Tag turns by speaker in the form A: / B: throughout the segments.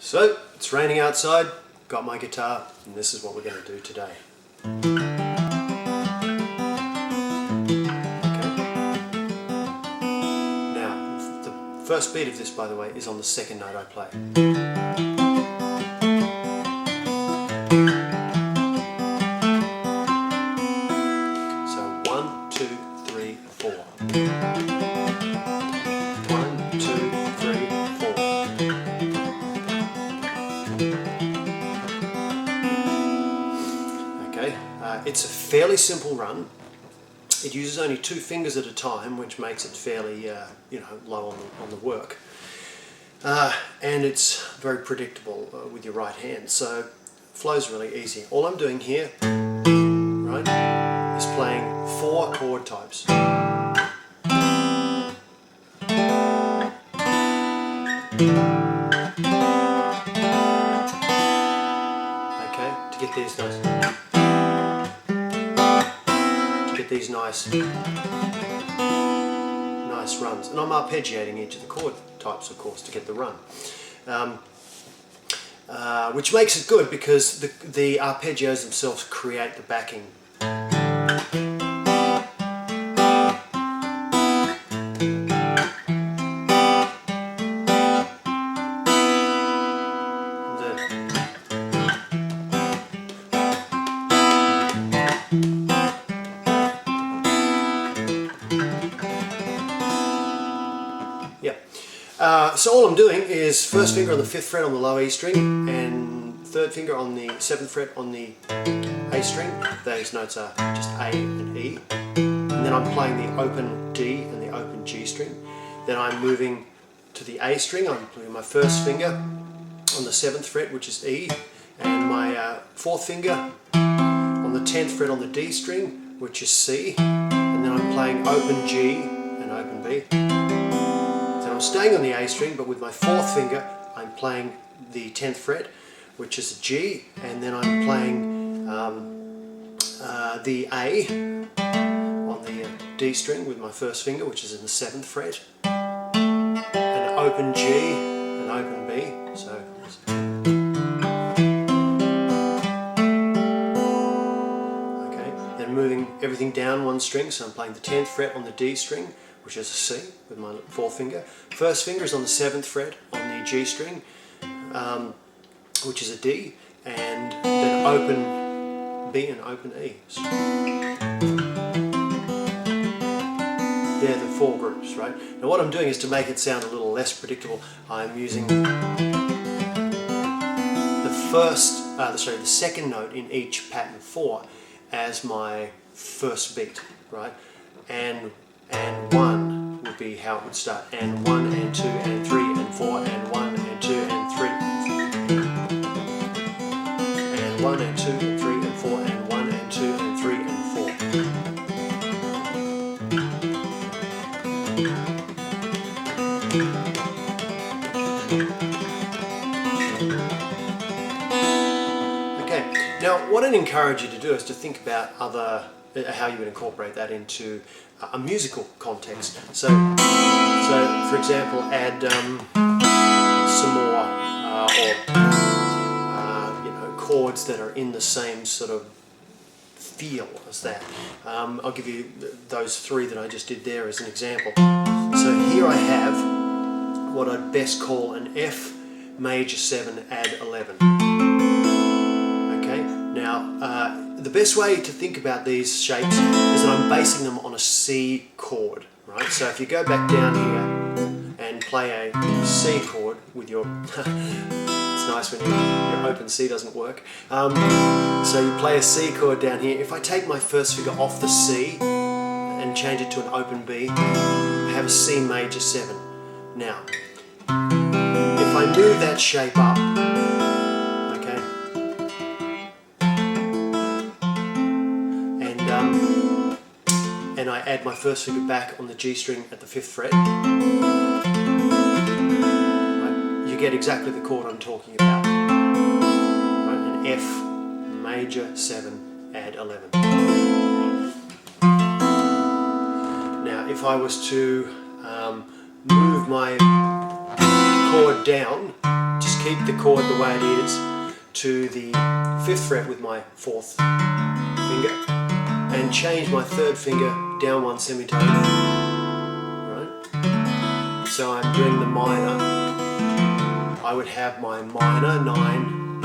A: So, it's raining outside, got my guitar, and this is what we're going to do today. Okay. Now, the first beat of this, by the way, is on the second note I play. So, 1, 2, 3, 4. 1, 2, 3, 4. Okay, it's a fairly simple run. It uses only 2 fingers at a time, which makes it fairly, low on the work. And it's very predictable with your right hand, so flow's really easy. All I'm doing here, right, is playing 4 chord types. Okay, to get these nice runs, and I'm arpeggiating each of the chord types, of course, to get the run, which makes it good because the arpeggios themselves create the backing. So all I'm doing is first finger on the 5th fret on the low E string and 3rd finger on the 7th fret on the A string. Those notes are just A and E. And then I'm playing the open D and the open G string. Then I'm moving to the A string. I'm putting my 1st finger on the 7th fret, which is E, and my 4th finger on the 10th fret on the D string, which is C. And then I'm playing open G and open B. I'm staying on the A string, but with my 4th finger I'm playing the 10th fret, which is a G, and then I'm playing the A on the D string with my 1st finger, which is in the 7th fret, an open G, an open B. So okay, then moving everything down 1 string, so I'm playing the 10th fret on the D string, which is a C with my 4th finger. 1st finger is on the 7th fret on the G string, which is a D, and then open B and open E. So they're the 4 groups, right? Now what I'm doing is to make it sound a little less predictable, I'm using the second note in each pattern 4 as my first beat, right? And 1 would be how it would start, and 1 and 2 and 3 and 4 and 1 and 2 and 3 and 1 and 2 and 3 and 4 and 1 and 2 and 3 and 4. Okay, now what I'd encourage you to do is to think about how you would incorporate that into a musical context. So for example, add some more chords that are in the same sort of feel as that. I'll give you those 3 that I just did there as an example. So here I have what I'd best call an F major 7 add 11. Okay, now the best way to think about these shapes is that I'm basing them on a C chord, right? So if you go back down here and play a C chord with your it's nice when your open C doesn't work. So you play a C chord down here. If I take my 1st finger off the C and change it to an open B, I have a C major 7. Now, if I move that shape up, okay, and I add my 1st finger back on the G string at the 5th fret, right, you get exactly the chord I'm talking about. Right, an F major 7 add 11. Now if I was to move my chord down, just keep the chord the way it is to the 5th fret with my 4th finger and change my 3rd finger down 1 semitone, right? So I'm doing the minor. I would have my minor 9,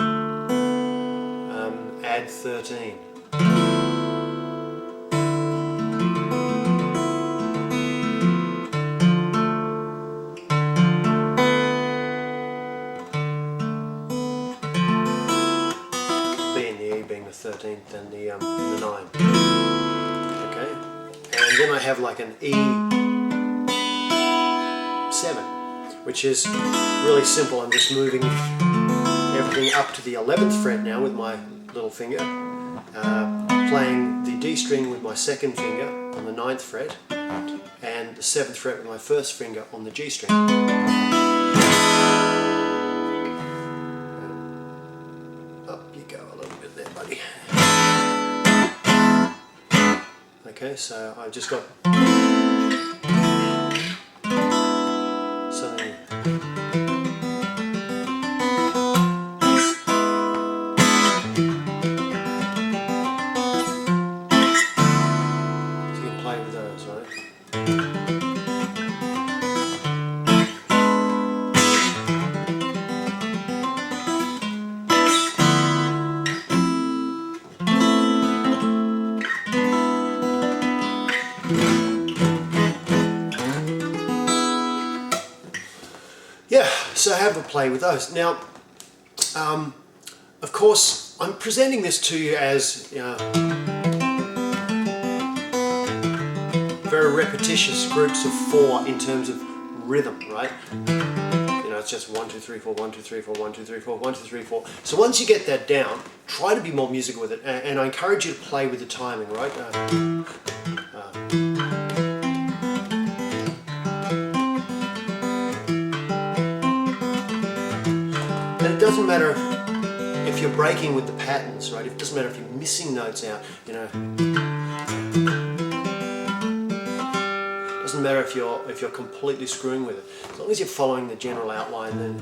A: add 13. Being the 13th and the 9. Okay, and then I have like an E7, which is really simple. I'm just moving everything up to the 11th fret now with my little finger, playing the D string with my 2nd finger on the 9th fret, and the 7th fret with my 1st finger on the G string. Okay, so I've just got something. So you can play with those, right? Yeah, so have a play with those. Now, of course, I'm presenting this to you as very repetitious groups of 4 in terms of rhythm, right? You know, it's just 1, 2, 3, 4, 1, 2, 3, 4, 1, 2, 3, 4, 1, 2, 3, 4. So once you get that down, try to be more musical with it, and I encourage you to play with the timing, right? And it doesn't matter if you're breaking with the patterns, right? It doesn't matter if you're missing notes out, you know. It doesn't matter if you're completely screwing with it. As long as you're following the general outline, then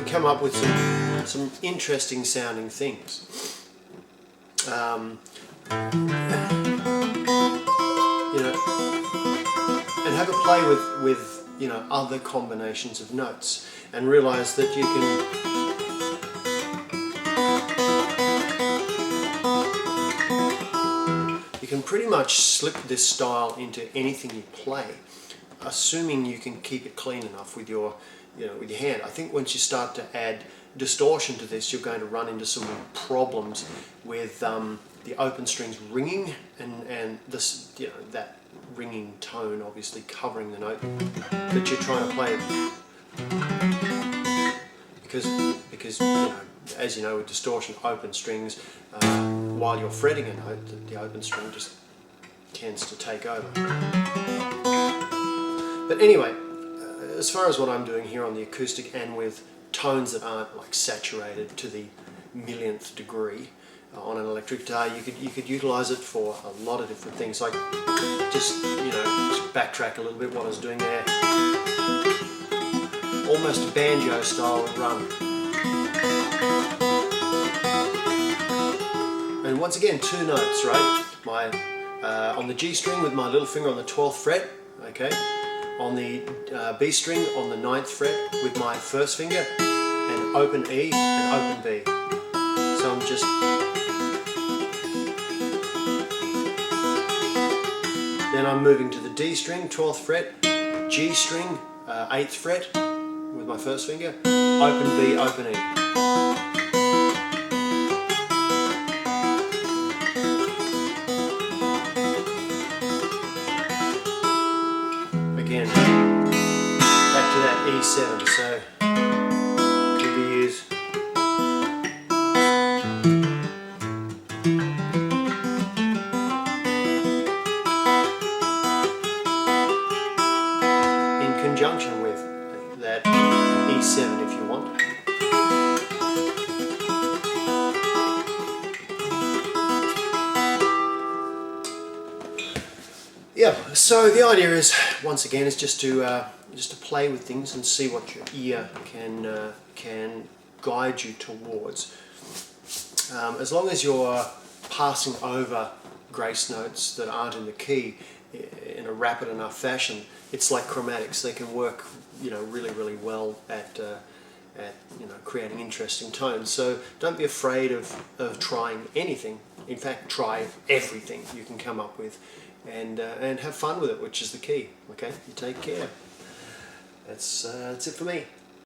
A: come up with some interesting sounding things. You know, and have a play with you know, other combinations of notes, and realize that you can pretty much slip this style into anything you play, assuming you can keep it clean enough with your with your hand. I think once you start to add distortion to this, you're going to run into some problems with the open strings ringing and this, you know, that ringing tone obviously covering the note that you're trying to play. Because you know, as you know, with distortion, open strings, while you're fretting a note, the open string just tends to take over. But anyway, as far as what I'm doing here on the acoustic and with tones that aren't like saturated to the millionth degree on an electric guitar, you could utilize it for a lot of different things. Like just, you know, just backtrack a little bit what I was doing there. Almost a banjo style run. And once again, 2 notes, right? On the G string with my little finger on the 12th fret, okay? On the B string on the 9th fret with my 1st finger, and open E and open B. So I'm just... Then I'm moving to the D string, 12th fret, G string, 8th fret with my 1st finger, open B, open E. Again, back to that E7, so could be used Yeah, so the idea is, once again, is just to play with things and see what your ear can guide you towards. As long as you're passing over grace notes that aren't in the key in a rapid enough fashion, it's like chromatics. They can work, really well at creating interesting tones. So don't be afraid of trying anything. In fact, try everything you can come up with, and have fun with it, which is the key. Okay, you take care. That's it for me.